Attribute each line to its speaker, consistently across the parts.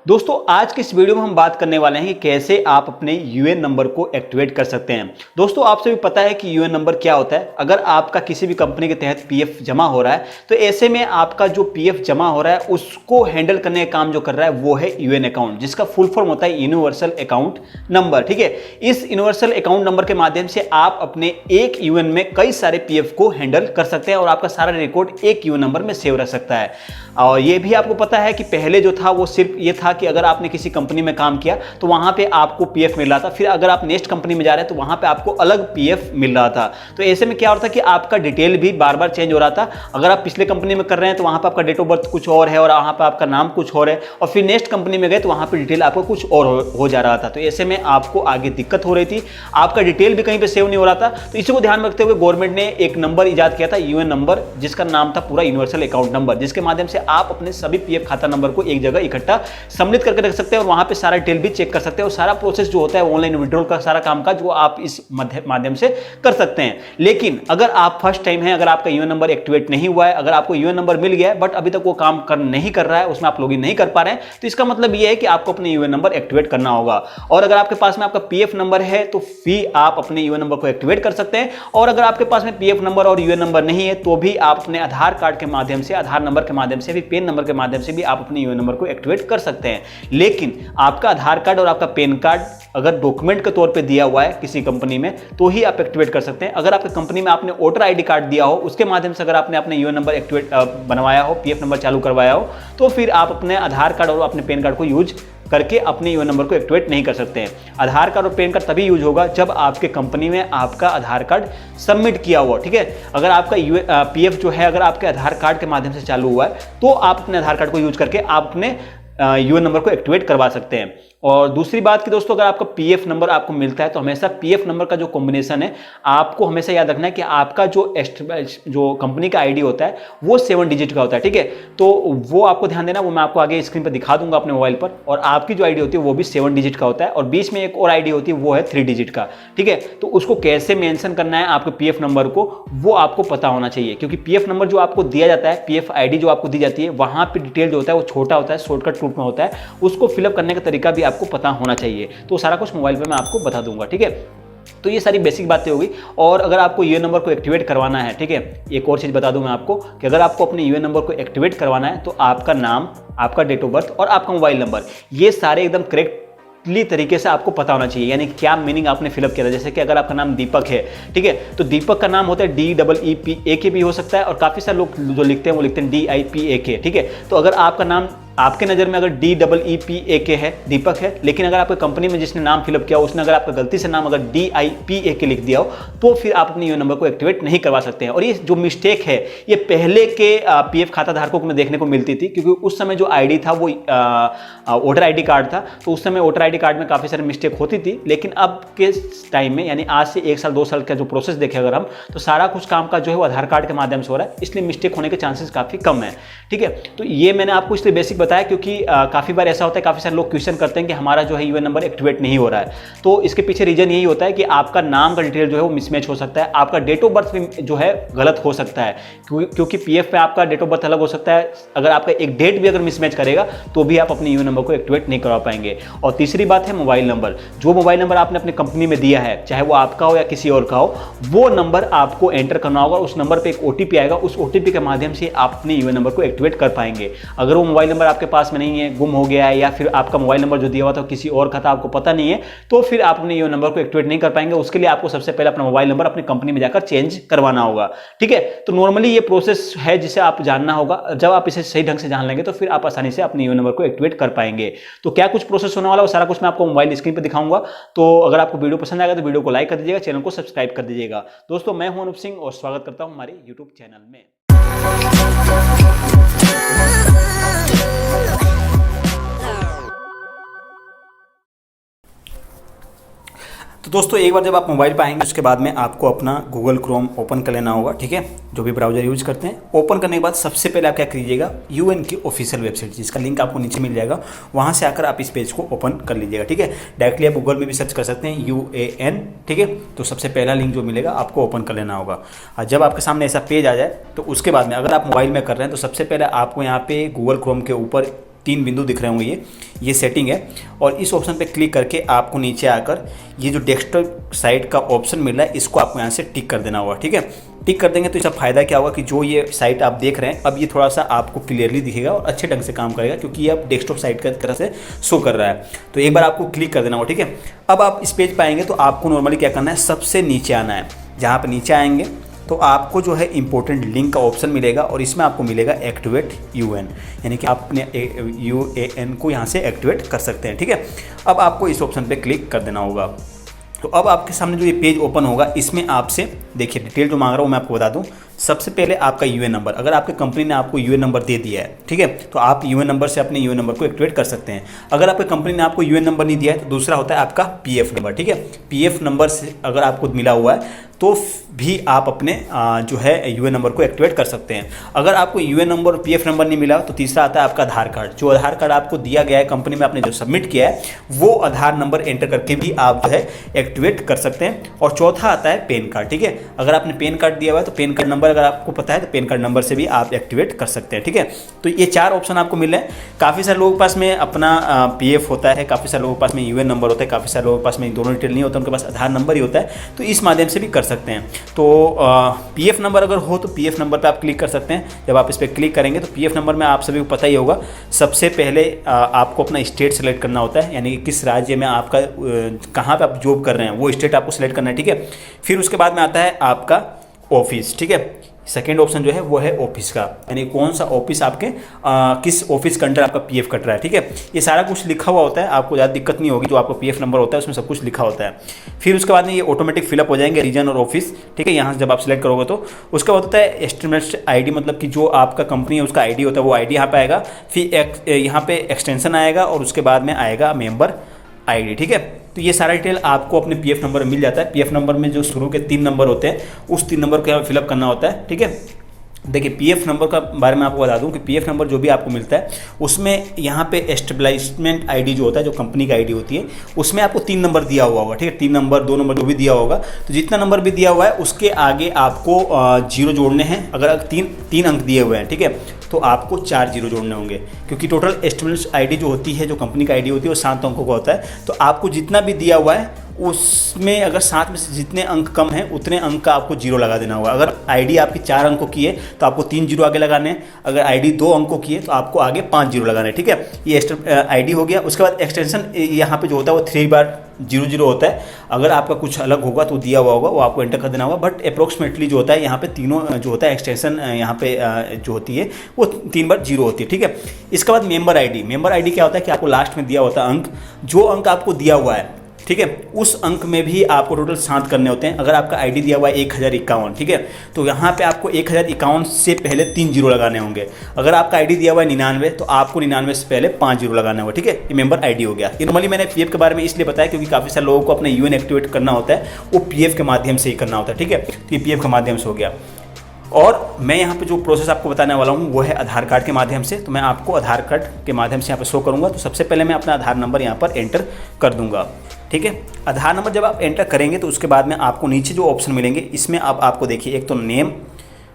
Speaker 1: दोस्तों आज के इस वीडियो में हम बात करने वाले हैं कि कैसे आप अपने यूएन नंबर को एक्टिवेट कर सकते हैं। दोस्तों आपसे भी पता है कि यूएन नंबर क्या होता है। अगर आपका किसी भी कंपनी के तहत पीएफ जमा हो रहा है तो ऐसे में आपका जो पीएफ जमा हो रहा है उसको हैंडल करने का काम जो कर रहा है वो है यूएन अकाउंट, जिसका फुल फॉर्म होता है यूनिवर्सल अकाउंट नंबर। ठीक है, इस यूनिवर्सल अकाउंट नंबर के माध्यम से आप अपने एक यूएन में कई सारे पीएफ को हैंडल कर सकते हैं और आपका सारा रिकॉर्ड एक यूएन नंबर में सेव रह सकता है। और ये भी आपको पता है कि पहले जो था वो सिर्फ ये था कि अगर आपने किसी कंपनी में काम किया तो वहां पे आपको पीएफ मिल रहा था, फिर अगर आप नेक्स्ट कंपनी में जा रहे हैं तो वहां पे आपको अलग पीएफ मिल रहा था। तो ऐसे में क्या होता था कि आपका डिटेल भी बार बार चेंज हो रहा था। अगर आप पिछले कंपनी में कर रहे हैं तो वहां पे आपका डेट ऑफ बर्थ कुछ और है और वहां पे आपका नाम कुछ और है, और फिर नेक्स्ट कंपनी में गए तो वहां पे डिटेल आपको कुछ और हो जा रहा था। तो ऐसे में आपको आगे दिक्कत हो रही थी, आपका डिटेल भी कहीं पे सेव नहीं हो रहा था। तो इसी को ध्यान में रखते हुए गवर्नमेंट ने एक नंबर इजाद किया था, यूएन नंबर, जिसका नाम था पूरा यूनिवर्सल अकाउंट नंबर, जिसके माध्यम से आप अपने सभी पीएफ खाता नंबर को एक जगह इकट्ठा सम्मिलित करके रख सकते हैं और वहां पे सारा डिटेल भी चेक कर सकते हैं और सारा प्रोसेस जो होता है ऑनलाइन विड्रॉल का सारा काम काज वो आप इस माध्यम से कर सकते हैं। लेकिन अगर आप फर्स्ट टाइम हैं, अगर आपका यूएन नंबर एक्टिवेट नहीं हुआ है, अगर आपको यूएन नंबर मिल गया है बट अभी तक वो काम नहीं कर रहा है, उसमें आप लॉगिन नहीं कर पा रहे हैं, तो इसका मतलब ये है कि आपको अपने यूएन नंबर एक्टिवेट करना होगा। और अगर आपके पास में आपका पीएफ नंबर है तो फिर आप अपने यूएन नंबर को एक्टिवेट कर सकते हैं। और अगर आपके पास में पीएफ नंबर और यूएन नंबर नहीं है तो भी आप अपने आधार कार्ड के माध्यम से, आधार नंबर के माध्यम से, भी पेन नंबर के माध्यम से भी आप अपने यूएन नंबर को एक्टिवेट कर सकते हैं। लेकिन आपका आधार कार्ड और आपका पेन कार्ड अगर डॉक्यूमेंट के तौर पे दिया हुआ है किसी कंपनी में तो ही आप एक्टिवेट कर सकते हैं। अगर आपकी कंपनी में आपने वोटर आईडी कार्ड दिया हो, उसके माध्यम से अगर आपने अपने यूएन नंबर एक्टिवेट बनवाया हो, पीएफ नंबर चालू करवाया हो, तो फिर आप अपने आधार कार्ड और अपने पेन कार्ड को यूज करके अपने यूएन नंबर को एक्टिवेट नहीं कर सकते हैं। आधार कार्ड और पेन कार्ड तभी यूज होगा जब आपके कंपनी में आपका आधार कार्ड सबमिट किया हुआ। ठीक है, अगर आपका पीएफ जो है अगर आपके आधार कार्ड के माध्यम से चालू हुआ है तो आप अपने आधार कार्ड को यूज करके आप अपने यूएन नंबर को एक्टिवेट करवा सकते हैं। और दूसरी बात कि दोस्तों अगर आपका पीएफ नंबर आपको मिलता है तो हमेशा पीएफ नंबर का जो कॉम्बिनेशन है आपको हमेशा याद रखना है कि आपका जो कंपनी का आईडी होता है वो 7 डिजिट का होता है। ठीक है, तो वो आपको ध्यान देना, वो मैं आपको आगे स्क्रीन पर दिखा दूंगा अपने मोबाइल पर। और आपकी जो आईडी होती है वो भी 7 डिजिट का होता है और बीच में एक और आईडी होती है वो है 3 डिजिट का। ठीक है, तो उसको कैसे मेंशन करना है आपके पीएफ नंबर को वो आपको पता होना चाहिए, क्योंकि पीएफ नंबर जो आपको दिया जाता है, पीएफ आईडी जो आपको दी जाती है, वहां पर डिटेल जो होता है वो छोटा होता है, शॉर्टकट रूप में होता है, उसको फिलअप करने का तरीका भी आपको पता होना चाहिए। तो सारा कुछ मोबाइल पे मैं आपको बता दूंगा। ठीक है, तो ये सारी बेसिक बातें होगी। और अगर आपको यूएन नंबर को एक्टिवेट करवाना है, ठीक है, एक और चीज बता दूं मैं आपको कि अगर आपको अपने यूएन नंबर को एक्टिवेट करवाना है तो आपका नाम, आपका डेट ऑफ बर्थ और आपका मोबाइल नंबर, ये सारे एकदम करेक्ट तरीके से आपको पता होना चाहिए। यानी क्या मीनिंग आपने फिलअप किया था। जैसे कि अगर आपका नाम दीपक है, ठीक है, तो दीपक का नाम होता है DEEPAK भी हो सकता है, और काफी सारे लोग जो लिखते हैं वो लिखते हैं DIPAK। ठीक है, तो अगर आपका नाम आपके नज़र में अगर DEEPAK है, दीपक है, लेकिन अगर आपकी कंपनी में जिसने नाम फिलअप किया उसने अगर आपका गलती से नाम अगर DIPAK लिख दिया हो तो फिर आप अपने यूएन नंबर को एक्टिवेट नहीं करवा सकते हैं। और ये जो मिस्टेक है ये पहले के पीएफ खाता धारकों को देखने को मिलती थी, क्योंकि उस समय जो आईडी था वो वोटर आईडी कार्ड था, तो उस समय वोटर आईडी कार्ड में काफ़ी सारी मिस्टेक होती थी। लेकिन अब के टाइम में, यानी आज से 1 साल 2 साल का जो प्रोसेस देखें अगर हम, तो सारा कुछ काम का जो है वो आधार कार्ड के माध्यम से हो रहा है, इसलिए मिस्टेक होने के चांसेस काफ़ी कम है। ठीक है, तो ये मैंने आपको इसलिए बेसिक बताया क्योंकि काफी बार ऐसा होता है, काफी सारे लोग क्वेश्चन करते हैं कि हमारा जो है यूएन नंबर एक्टिवेट नहीं हो रहा है। तो इसके पीछे रीजन यही होता है कि आपका नाम का डिटेल जो है वो मिसमैच हो सकता है, आपका डेट ऑफ बर्थ भी जो है गलत हो सकता है, क्योंकि पीएफ में आपका डेट ऑफ बर्थ अलग हो सकता है। अगर आपका एक डेट भी अगर मिसमैच करेगा तो भी आप अपने यूएन नंबर को एक्टिवेट नहीं करवा पाएंगे। और तीसरी बात है मोबाइल नंबर। जो मोबाइल नंबर आपने अपने कंपनी में दिया है, चाहे वो आपका हो या किसी और का हो, वो नंबर आपको एंटर करना होगा। उस नंबर पर एक ओटीपी आएगा, उस ओटीपी के माध्यम से आप अपने यूएन नंबर को एक्टिवेट कर पाएंगे। अगर वो मोबाइल नंबर आपके पास में नहीं है, गुम हो गया है, या फिर आपका मोबाइल नंबर जो दिया हुआ था किसी और का था, आपको पता नहीं है, तो फिर आप अपने यूएन नंबर को एक्टिवेट नहीं कर पाएंगे। उसके लिए आपको सबसे पहले अपना मोबाइल नंबर अपनी कंपनी में जाकर चेंज करवाना होगा। ठीक है, तो नॉर्मली ये प्रोसेस है जिसे आप जानना होगा। जब आप इसे सही ढंग से जान लेंगे तो फिर आप आसानी से अपने यूएन नंबर को एक्टिवेट कर पाएंगे। तो क्या कुछ प्रोसेस होने वाला है वो सारा कुछ मैं आपको मोबाइल स्क्रीन पर दिखाऊंगा। तो अगर आपको वीडियो पसंद आएगा तो वीडियो को लाइक कर दीजिएगा, चैनल को सब्सक्राइब कर दीजिएगा। दोस्तों मैं हूं अनुप सिंह और स्वागत करता हूं हमारे यूट्यूब चैनल में। तो दोस्तों एक बार जब आप मोबाइल पर आएंगे उसके बाद में आपको अपना गूगल क्रोम ओपन कर लेना होगा। ठीक है, जो भी ब्राउजर यूज करते हैं, ओपन करने के बाद सबसे पहले आप क्या कीजिएगा, यूएन की ऑफिशियल वेबसाइट जिसका लिंक आपको नीचे मिल जाएगा, वहां से आकर आप इस पेज को ओपन कर लीजिएगा। ठीक है, डायरेक्टली आप गूगल में भी सर्च कर सकते हैं UAN। ठीक है, तो सबसे पहला लिंक जो मिलेगा आपको ओपन कर लेना होगा। और जब आपके सामने ऐसा पेज आ जाए तो उसके बाद में अगर आप मोबाइल में कर रहे हैं तो सबसे पहले आपको यहाँ पे गूगल क्रोम के ऊपर 3 बिंदु दिख रहे होंगे, ये सेटिंग है। और इस ऑप्शन पे क्लिक करके आपको नीचे आकर ये जो डेस्कटॉप साइट का ऑप्शन मिल रहा है इसको आपको यहाँ से टिक कर देना होगा, ठीक है। टिक कर देंगे तो इसका फ़ायदा क्या होगा कि जो ये साइट आप देख रहे हैं अब ये थोड़ा सा आपको क्लियरली दिखेगा और अच्छे ढंग से काम करेगा, क्योंकि ये अब डेस्कटॉप साइट की तरह से शो कर रहा है। तो एक बार आपको क्लिक कर देना होगा, ठीक है। अब आप इस पेज पर आएंगे तो आपको नॉर्मली क्या करना है, सबसे नीचे आना है। जहाँ पर नीचे आएंगे तो आपको जो है इंपॉर्टेंट लिंक का ऑप्शन मिलेगा और इसमें आपको मिलेगा एक्टिवेट यूएन, यानी कि आप अपने यूएएन को यहाँ से एक्टिवेट कर सकते हैं, ठीक है। अब आपको इस ऑप्शन पे क्लिक कर देना होगा। तो अब आपके सामने जो ये पेज ओपन होगा इसमें आपसे देखिए डिटेल जो मांग रहा हूँ मैं आपको बता दूँ। सबसे पहले आपका यूएन नंबर, अगर आपके कंपनी ने आपको यूएन नंबर दे दिया है, ठीक है, तो आप यूएन नंबर से अपने यूएन नंबर को एक्टिवेट कर सकते हैं। अगर आपकी कंपनी ने आपको यूएन नंबर नहीं दिया है तो दूसरा होता है आपका पीएफ नंबर, ठीक है। पीएफ नंबर से अगर आपको मिला हुआ है तो भी आप अपने जो है यूएन नंबर को एक्टिवेट कर सकते हैं। अगर आपको यूएन नंबर और पीएफ नंबर नहीं मिला तो तीसरा आता है आपका आधार कार्ड। जो आधार कार्ड आपको दिया गया है कंपनी में, आपने जो सबमिट किया है वो आधार नंबर एंटर करके भी आप जो है एक्टिवेट कर सकते हैं। और चौथा आता है पैन कार्ड, ठीक है। अगर आपने पैन कार्ड दिया हुआ है तो पैन कार्ड नंबर अगर आपको पता है तो पैन कार्ड नंबर से भी आप एक्टिवेट कर सकते हैं, ठीक है। तो ये 4 ऑप्शन आपको मिल रहे हैं। काफ़ी सारे लोगों के पास में अपना पीएफ होता है, काफ़ी सारे लोगों के पास में यूएन नंबर होता है, काफ़ी सारे लोगों के पास में दोनों डिटेल नहीं होता, उनके पास आधार नंबर ही होता है, तो इस माध्यम से भी कर सकते हैं। तो पीएफ नंबर अगर हो तो पीएफ नंबर पे आप क्लिक कर सकते हैं। जब आप इस पर क्लिक करेंगे तो पीएफ नंबर में आप सभी को पता ही होगा, सबसे पहले आपको अपना स्टेट सेलेक्ट करना होता है, यानी कि किस राज्य में आपका कहाँ पे आप जॉब कर रहे हैं वो स्टेट आपको सेलेक्ट करना है, ठीक है। फिर उसके बाद में आता है आपका ऑफिस, ठीक है। सेकेंड ऑप्शन जो है वो है ऑफिस का, यानी कौन सा ऑफिस आपके किस ऑफिस के अंडर आपका पीएफ कट रहा है, ठीक है। ये सारा कुछ लिखा हुआ होता है, आपको ज़्यादा दिक्कत नहीं होगी। जो आपका पीएफ नंबर होता है उसमें सब कुछ लिखा होता है। फिर उसके बाद में ये ऑटोमेटिक फिलअप हो जाएंगे रीजन और ऑफिस, ठीक है। यहाँ से जब आप सिलेक्ट करोगे तो उसका होता है एस्टिमेट आईडी, मतलब कि जो आपका कंपनी है उसका आईडी होता है वो आईडी यहाँ पे आएगा। फिर यहाँ पे एक्सटेंशन आएगा और उसके बाद में आएगा मेंबर आईडी, ठीक है। तो ये सारा डिटेल आपको अपने पीएफ नंबर में मिल जाता है। पीएफ नंबर में जो शुरू के 3 नंबर होते हैं उस 3 नंबर को यहाँ फिलअप करना होता है, ठीक है। देखिए पीएफ नंबर का बारे में आपको बता दूं कि पीएफ नंबर जो भी आपको मिलता है उसमें यहाँ पे एस्टेब्लिशमेंट आईडी जो होता है, जो कंपनी की आईडी होती है, उसमें आपको 3 नंबर दिया हुआ होगा, ठीक है। 3 नंबर 2 नंबर जो भी दिया होगा, तो जितना नंबर भी दिया हुआ है उसके आगे आपको 0 जोड़ने हैं। अगर 3 अंक दिए हुए हैं, ठीक है, तो आपको 4 0 जोड़ने होंगे, क्योंकि टोटल एस्टिमेट आईडी जो होती है, जो कंपनी का आईडी होती है वो 7 अंकों का होता है। तो आपको जितना भी दिया हुआ है उसमें अगर 7 में से जितने अंक कम हैं उतने अंक का आपको 0 लगा देना होगा। अगर आईडी आपकी 4 अंकों की है तो आपको 3 0 आगे लगाने हैं। अगर आईडी 2 अंकों की है तो आपको आगे 5 0 लगाने हैं, ठीक है। ये आईडी हो गया। उसके बाद एक्सटेंशन यहाँ पे जो होता है वो 3 बार 0 0 होता है। अगर आपका कुछ अलग होगा तो दिया हुआ होगा वो आपको एंटर कर देना होगा, बट अप्रोक्सीमेटली जो होता है यहाँ पे तीनों जो होता है एक्सटेंशन यहाँ पे जो होती है वो 3 बार 0 होती है, ठीक है। इसके बाद मेंबर आईडी क्या होता है कि आपको लास्ट में दिया होता है अंक, जो अंक आपको दिया हुआ है, ठीक है, उस अंक में भी आपको टोटल 7 करने होते हैं। अगर आपका आईडी दिया हुआ है 1051, ठीक है, तो यहाँ पे आपको 1051 से पहले 3 0 लगाने होंगे। अगर आपका आईडी दिया हुआ है 99 तो आपको 99 से पहले 5 0 लगाना होगा, ठीक है। ये मेंबर आईडी हो गया। ये नॉर्मली मैंने पीएफ के बारे में इसलिए बताया क्योंकि काफ़ी सारे लोगों को अपना यूएन एक्टिवेट करना होता है, वो पीएफ के माध्यम से ही करना होता है, ठीक है। तो ये पीएफ के माध्यम से हो गया। और मैं यहाँ पे जो प्रोसेस आपको बताने वाला हूँ वो है आधार कार्ड के माध्यम से। तो मैं आपको आधार कार्ड के माध्यम से यहाँ पे शो करूँगा। तो सबसे पहले मैं अपना आधार नंबर यहाँ पर एंटर कर दूँगा, ठीक है। आधार नंबर जब आप एंटर करेंगे तो उसके बाद में आपको नीचे जो ऑप्शन मिलेंगे इसमें अब आपको देखिए एक तो नेम,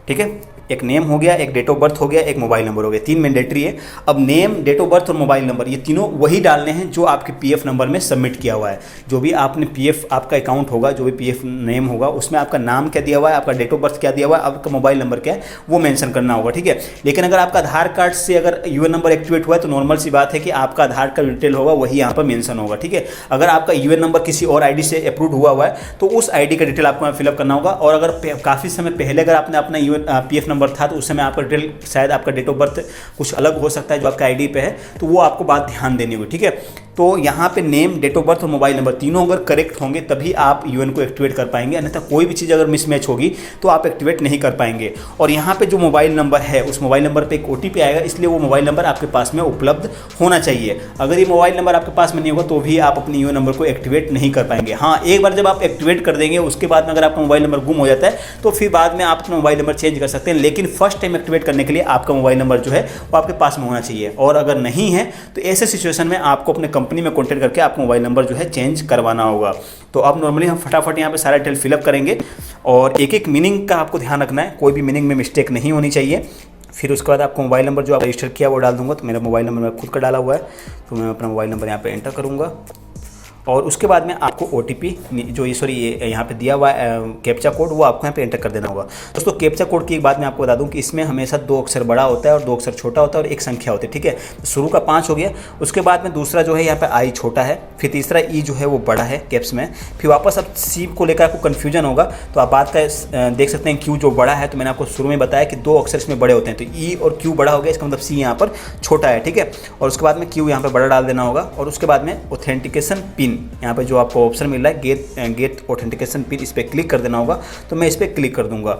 Speaker 1: ठीक है, एक नेम हो गया, एक डेट ऑफ बर्थ हो गया, एक मोबाइल नंबर हो गया। 3 मैंडेटरी है। अब नेम, डेट ऑफ बर्थ और मोबाइल नंबर ये तीनों वही डालने हैं जो आपके पीएफ नंबर में सबमिट किया हुआ है। जो भी आपने पीएफ आपका अकाउंट होगा, जो भी पीएफ नेम होगा उसमें आपका नाम क्या दिया हुआ है, आपका डेट ऑफ बर्थ क्या दिया हुआ है, आपका मोबाइल नंबर क्या है वो मेंशन करना होगा, ठीक है। लेकिन अगर आपका आधार कार्ड से अगर यूएन नंबर एक्टिवेट हुआ है तो नॉर्मल सी बात है कि आपका आधार कार्ड डिटेल होगा वही यहाँ पर मेंशन होगा, ठीक है। अगर आपका यूएन नंबर किसी और आईडी से अप्रूव हुआ है तो उस आईडी का डिटेल आपको फिलअप करना होगा। और अगर काफ़ी समय पहले अगर आपने अपना पीएफ नंबर था तो उस समय आपका डिटेल शायद आपका डेट ऑफ बर्थ कुछ अलग हो सकता है जो आपका आईडी पे है, तो वो आपको बात ध्यान देनी होगी, ठीक है। तो यहाँ पे नेम, डेट ऑफ बर्थ और मोबाइल नंबर तीनों अगर करेक्ट होंगे तभी आप यूएन को एक्टिवेट कर पाएंगे, अन्यथा कोई भी चीज़ अगर मिसमैच होगी तो आप एक्टिवेट नहीं कर पाएंगे। और यहाँ पे जो मोबाइल नंबर है उस मोबाइल नंबर पे एक ओटीपी आएगा, इसलिए वो मोबाइल नंबर आपके पास में उपलब्ध होना चाहिए। अगर ये मोबाइल नंबर आपके पास में नहीं होगा तो भी आप अपने यूएन नंबर को एक्टिवेट नहीं कर पाएंगे। हाँ, एक बार जब आप एक्टिवेट कर देंगे उसके बाद में अगर आपका मोबाइल नंबर गुम हो जाता है तो फिर बाद में आप अपना मोबाइल नंबर चेंज कर सकते हैं, लेकिन फर्स्ट टाइम एक्टिवेट करने के लिए आपका मोबाइल नंबर जो है वो आपके पास में होना चाहिए। और अगर नहीं है तो ऐसे सिचुएशन में आपको अपने कंपनी में कॉन्टेक्ट करके आपको मोबाइल नंबर जो है चेंज करवाना होगा। तो अब नॉर्मली हम फटाफट यहाँ पे सारा डिटेल फिलअप करेंगे और एक एक मीनिंग का आपको ध्यान रखना है, कोई भी मीनिंग में मिस्टेक नहीं होनी चाहिए। फिर उसके बाद आपको मोबाइल नंबर जो आप रजिस्टर किया वो डाल दूंगा। तो मेरा मोबाइल नंबर मैं खुद का डाला हुआ है, तो मैं अपना मोबाइल नंबर यहाँ पे एंटर करूँगा और उसके बाद में आपको OTP जो ये यहाँ पे दिया हुआ है कैप्चा कोड, वो आपको यहाँ पे एंटर कर देना होगा। दोस्तों कैप्चा कोड की एक बात मैं आपको बता दूँ कि इसमें हमेशा 2 अक्षर बड़ा होता है और 2 अक्षर छोटा होता है और एक संख्या होती है, ठीक है। तो शुरू का 5 हो गया, उसके बाद में दूसरा जो है यहाँ पे I छोटा है, फिर तीसरा E जो है वो बड़ा है कैप्स में, फिर वापस अब C को लेकर आपको कन्फ्यूजन होगा तो आप बात का देख सकते हैं Q जो बड़ा है, तो मैंने आपको शुरू में बताया कि 2 अक्षर इसमें बड़े होते हैं, तो E और Q बड़ा हो गया, इसका मतलब C यहाँ पर छोटा है, ठीक है। और उसके बाद में Q यहाँ पर बड़ा डाल देना होगा और उसके बाद में ऑथेंटिकेशन पिन यहाँ पर जो आपको ऑप्शन मिल रहा है गेट ऑथेंटिकेशन पिन, इस पर क्लिक कर देना होगा। तो मैं इस पर क्लिक कर दूंगा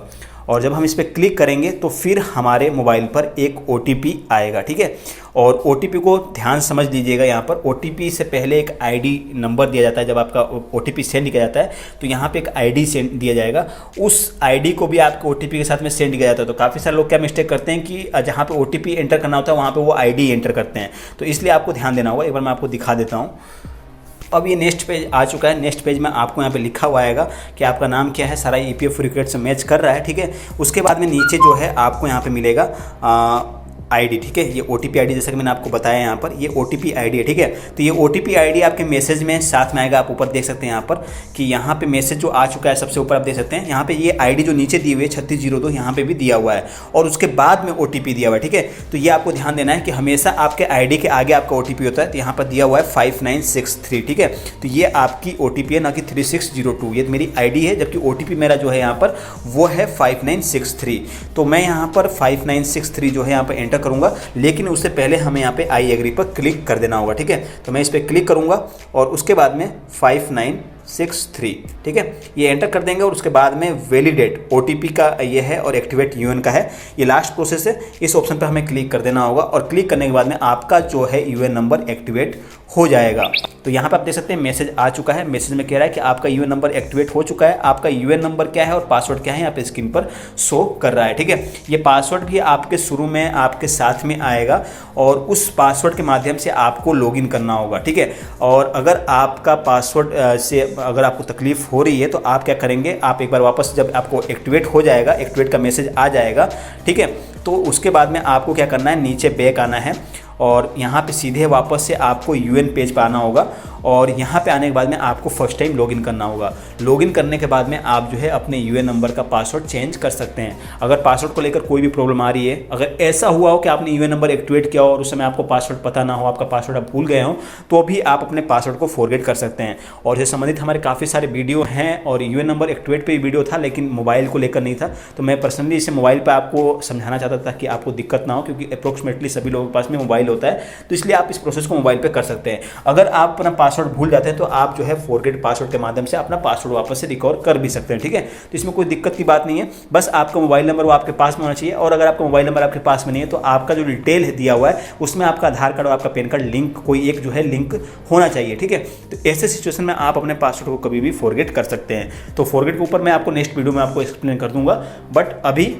Speaker 1: और जब हम इस पर क्लिक करेंगे तो फिर हमारे मोबाइल पर एक OTP आएगा, ठीक है। और OTP को ध्यान समझ लीजिएगा, यहाँ पर OTP से पहले एक ID नंबर दिया जाता है। जब आपका OTP सेंड किया जाता है तो यहाँ पे एक ID सेंड दिया जाएगा, उस ID को भी आपको OTP के साथ में सेंड किया जाता है। तो काफ़ी सारे लोग क्या मिस्टेक करते हैं कि जहाँ पे OTP एंटर करना होता है वहाँ पर वो ID एंटर करते हैं, तो इसलिए आपको ध्यान देना होगा। एक बार मैं आपको दिखा देता हूँ। अब ये नेक्स्ट पेज आ चुका है। नेक्स्ट पेज में आपको यहाँ पे लिखा हुआ आएगा कि आपका नाम क्या है, सारा EPF रिक्वेस्ट से मैच कर रहा है, ठीक है। उसके बाद में नीचे जो है आपको यहाँ पे मिलेगा ID, ठीक है। ये OTP ID जैसा कि मैंने आपको बताया यहाँ पर, ये OTP ID है, ठीक है। तो ये OTP ID आपके मैसेज में साथ में आएगा। आप ऊपर देख सकते हैं यहाँ पर कि यहाँ पे मैसेज जो आ चुका है, सबसे ऊपर आप देख सकते हैं यहाँ पे ये ID जो नीचे दी हुई है 3602 यहाँ पे भी दिया हुआ है और उसके बाद में OTP दिया हुआ है, ठीक है। तो ये आपको ध्यान देना है कि हमेशा आपके ID के आगे आपका OTP होता है। तो यहाँ पर दिया हुआ है 5963, ठीक है। तो ये आपकी OTP है, ना कि 3602। ये मेरी ID है, जबकि OTP मेरा जो है यहाँ पर वो है 5963। तो मैं यहाँ पर 5963 जो है यहाँ पर एंटर करूंगा, लेकिन उससे पहले हमें यहाँ पे आई एग्री पर क्लिक कर देना होगा, ठीक है। तो मैं इस पर क्लिक करूंगा और उसके बाद में 5963, ठीक है, ये एंटर कर देंगे और उसके बाद में वैलिडेट OTP का ये है और एक्टिवेट UN का है, ये लास्ट प्रोसेस है। इस ऑप्शन पर हमें क्लिक कर देना होगा और क्लिक करने के बाद में आपका जो है UN नंबर एक्टिवेट हो जाएगा। तो यहाँ पे आप देख सकते हैं मैसेज आ चुका है। मैसेज में कह रहा है कि आपका UN नंबर एक्टिवेट हो चुका है। आपका UN नंबर क्या है और पासवर्ड क्या है यहाँ पे स्क्रीन पर शो कर रहा है, ठीक है। ये पासवर्ड भी आपके शुरू में आपके साथ में आएगा और उस पासवर्ड के माध्यम से आपको लॉगिन करना होगा, ठीक है। और अगर आपका पासवर्ड से अगर आपको तकलीफ हो रही है तो आप क्या करेंगे, आप एक बार वापस जब आपको एक्टिवेट हो जाएगा, एक्टिवेट का मैसेज आ जाएगा, ठीक है, तो उसके बाद में आपको क्या करना है, नीचे बैक आना है और यहाँ पे सीधे वापस से आपको UN पेज पर आना होगा और यहाँ पे आने के बाद में आपको फर्स्ट टाइम लॉगिन करना होगा। लॉगिन करने के बाद में आप जो है अपने UN नंबर का पासवर्ड चेंज कर सकते हैं। अगर पासवर्ड को लेकर कोई भी प्रॉब्लम आ रही है, अगर ऐसा हुआ हो कि आपने UN नंबर एक्टिवेट किया हो और उस समय आपको पासवर्ड पता ना हो, आपका पासवर्ड आप भूल गए हो, तो भी आप अपने पासवर्ड को फॉरगेट कर सकते हैं। और इससे संबंधित हमारे काफ़ी सारे वीडियो हैं और UN नंबर एक्टिवेट पर भी वीडियो था, लेकिन मोबाइल को लेकर नहीं था। तो मैं पर्सनली इसे मोबाइल पर आपको समझाना चाहता था कि आपको दिक्कत ना हो, क्योंकि अप्रोक्सीमेटली सभी लोगों के पास में मोबाइल होता है, तो इसलिए आप इस प्रोसेस को मोबाइल पे कर सकते हैं। अगर आप अपना पासवर्ड भूल जाते हैं तो आप जो है फॉरगेट पासवर्ड के माध्यम से अपना पासवर्ड वापस से रिकवर कर भी सकते हैं, ठीक है। तो इसमें कोई दिक्कत की बात नहीं है, बस आपका मोबाइल नंबर वो आपके पास में होना चाहिए। और अगर आपका मोबाइल नंबर आपके पास में नहीं है तो आपका जो डिटेल दिया हुआ है उसमें आपका आधार कार्ड और आपका पैन कार्ड लिंक, कोई एक जो है लिंक होना चाहिए, ठीक है। तो ऐसे सिचुएशन में आप अपने पासवर्ड को कभी भी फॉरगेट कर सकते हैं। तो फॉरगेट के ऊपर मैं आपको नेक्स्ट वीडियो में आपको एक्सप्लेन कर दूंगा, बट अभी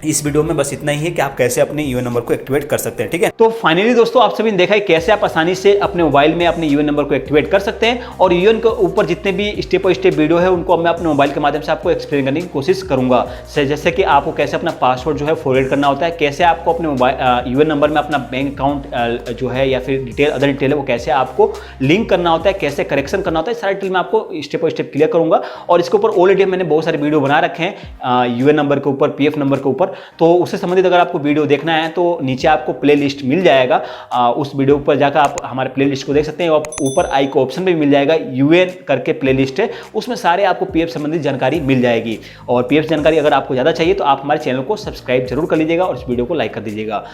Speaker 1: इस वीडियो में बस इतना ही है कि आप कैसे अपने UN नंबर को एक्टिवेट कर सकते हैं, ठीक है। तो फाइनली दोस्तों आप सभी ने देखा है कैसे आप आसानी से अपने मोबाइल में अपने UN नंबर को एक्टिवेट कर सकते हैं। और UN के ऊपर जितने भी स्टेप बाय स्टेप वीडियो है उनको मैं अपने मोबाइल के माध्यम से आपको एक्सप्लेन करने की कोशिश करूंगा। जैसे कि आपको कैसे अपना पासवर्ड जो है फॉरवर्ड करना होता है, कैसे आपको अपने मोबाइल UN नंबर में अपना बैंक अकाउंट जो है या फिर डिटेल अदर डिटेल है वो कैसे आपको लिंक करना होता है, कैसे करेक्शन करना होता है, सारी डिटेल मैं आपको स्टेप बाय स्टेप क्लियर करूंगा। और इसके ऊपर ऑलरेडी मैंने बहुत सारे वीडियो बना रखे हैं UN नंबर के ऊपर, PF नंबर के ऊपर, तो उससे संबंधित अगर आपको वीडियो देखना है तो नीचे आपको प्लेलिस्ट मिल जाएगा। उस वीडियो पर जाकर आप हमारे प्लेलिस्ट को देख सकते हैं। और ऊपर आई को ऑप्शन पे भी मिल जाएगा, UN करके प्लेलिस्ट है, उसमें सारे आपको PF संबंधित जानकारी मिल जाएगी। और PF जानकारी अगर आपको ज़्यादा चाहिए तो आप हमारे चैनल को सब्सक्राइब जरूर कर लीजिएगा और इस वीडियो को लाइक कर दीजिएगा।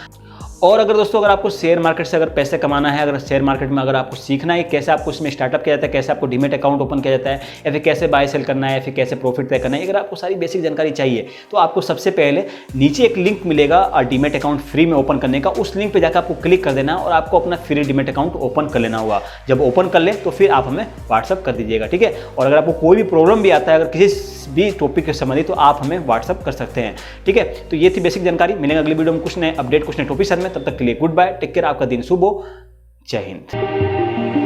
Speaker 1: और अगर दोस्तों अगर आपको शेयर मार्केट से अगर पैसे कमाना है, अगर शेयर मार्केट में अगर आपको सीखना है कैसे आपको इसमें स्टार्टअप किया जाता है, कैसे आपको डीमेट अकाउंट ओपन किया जाता है, या फिर कैसे बाय सेल करना है, या फिर कैसे प्रॉफिट तय करना है, अगर आपको सारी बेसिक जानकारी चाहिए तो आपको सबसे पहले नीचे एक लिंक मिलेगा डीमेट अकाउंट फ्री में ओपन करने का। उस लिंक पर जाकर आपको क्लिक कर देना और आपको अपना फ्री डीमेट अकाउंट ओपन कर लेना होगा। जब ओपन कर ले तो फिर आप हमें व्हाट्सअप कर दीजिएगा, ठीक है। और अगर आपको कोई भी प्रॉब्लम भी आता है अगर किसी भी टॉपिक के संबंधित तो आप हमें व्हाट्सअप कर सकते हैं, ठीक है। तो ये थी बेसिक जानकारी। मिलेंगे अगली वीडियो में कुछ नए अपडेट, कुछ नए टॉपिक साथ में। तब तक के लिए गुड बाय, टेक केयर, आपका दिन शुभ हो, जय हिंद।